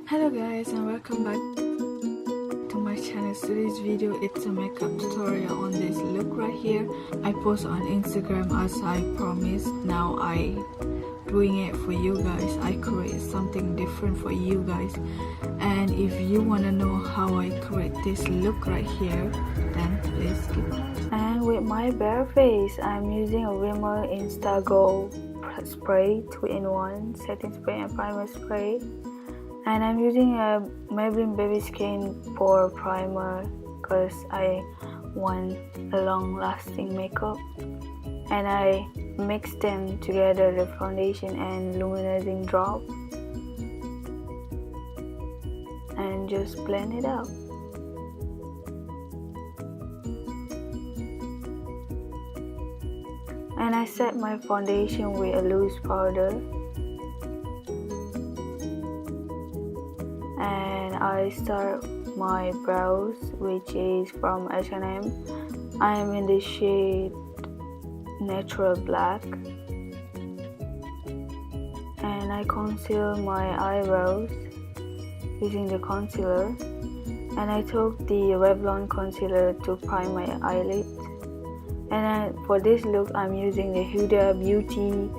Hello guys, and welcome back to my channel. Today's video, it's a makeup tutorial on this look right here. I post on Instagram as I promised. Now I doing it for you guys. I create something different for you guys, and if you want to know how I create this look right here, then please keep watching. And with my bare face, I'm using a Rimmel Insta Glow spray 2-in-1 setting spray and primer spray. And I'm using a Maybelline Baby Skin Pore Primer because I want a long-lasting makeup. And I mix them together, the foundation and Illuminising drop, and just blend it out. And I set my foundation with a loose powder. And I start my brows, which is from H&M. I am in the shade Natural Black, and I conceal my eyebrows using the concealer. And I took the Revlon concealer to prime my eyelids. And for this look, I'm using the Huda Beauty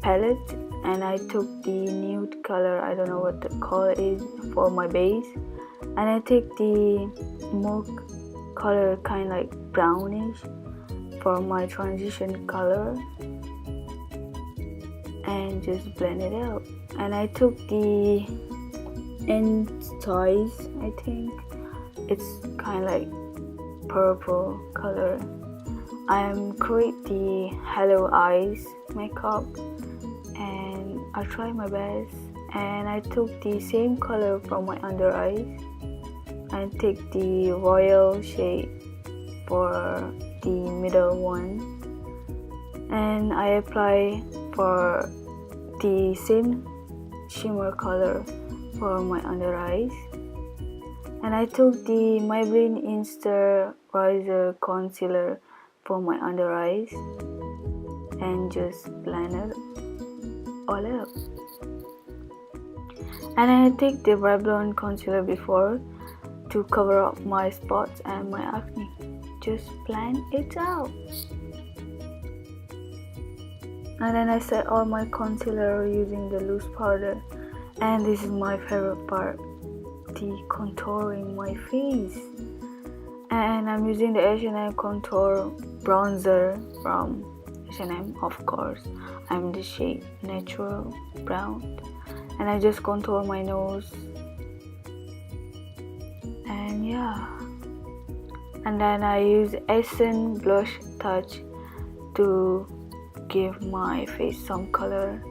palette, and I took the nude color, I don't know what the color is, for my base. And I take the more color, kind of like brownish, for my transition color, and just blend it out. And I took the intant, I think it's kind of like purple color. I am create the Hello Eyes makeup, and I try my best. And I took the same color from my under eyes and take the royal shade for the middle one, and I apply for the same shimmer color for my under eyes. And I took the Maybelline Neutralizer concealer for my under eyes and just blend it all out. And I take the Revlon concealer before to cover up my spots and my acne. Just blend it out. And then I set all my concealer using the loose powder. And this is my favorite part, the contouring my face. And I'm using the H&M contour bronzer from H&M, of course. I'm the shade Natural Brown. And I just contour my nose. And yeah. And then I use Essence Blush Touch to give my face some color.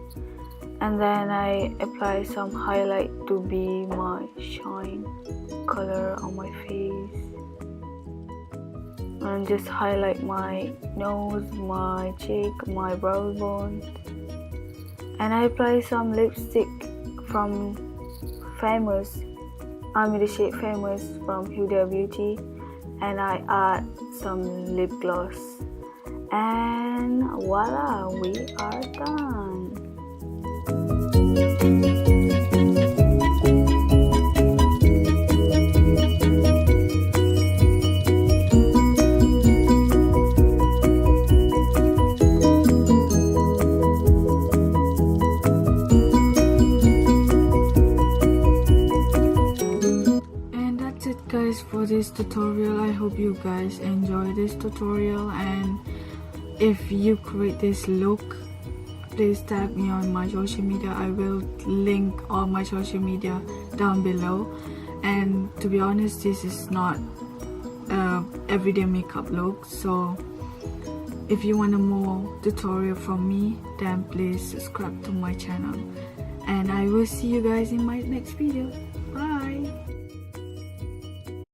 And then I apply some highlight to be my shine color on my face. And just highlight my nose, my cheek, my brow bone. And I apply some lipstick from Famous. I'm in the shade Famous from Huda Beauty. And I add some lip gloss. And voila, we are done. Guys, for this tutorial, I hope you guys enjoy this tutorial, and if you create this look, please tag me on my social media. I will link all my social media down below. And to be honest, this is not everyday makeup look, so if you want a more tutorial from me, then please subscribe to my channel, and I will see you guys in my next video.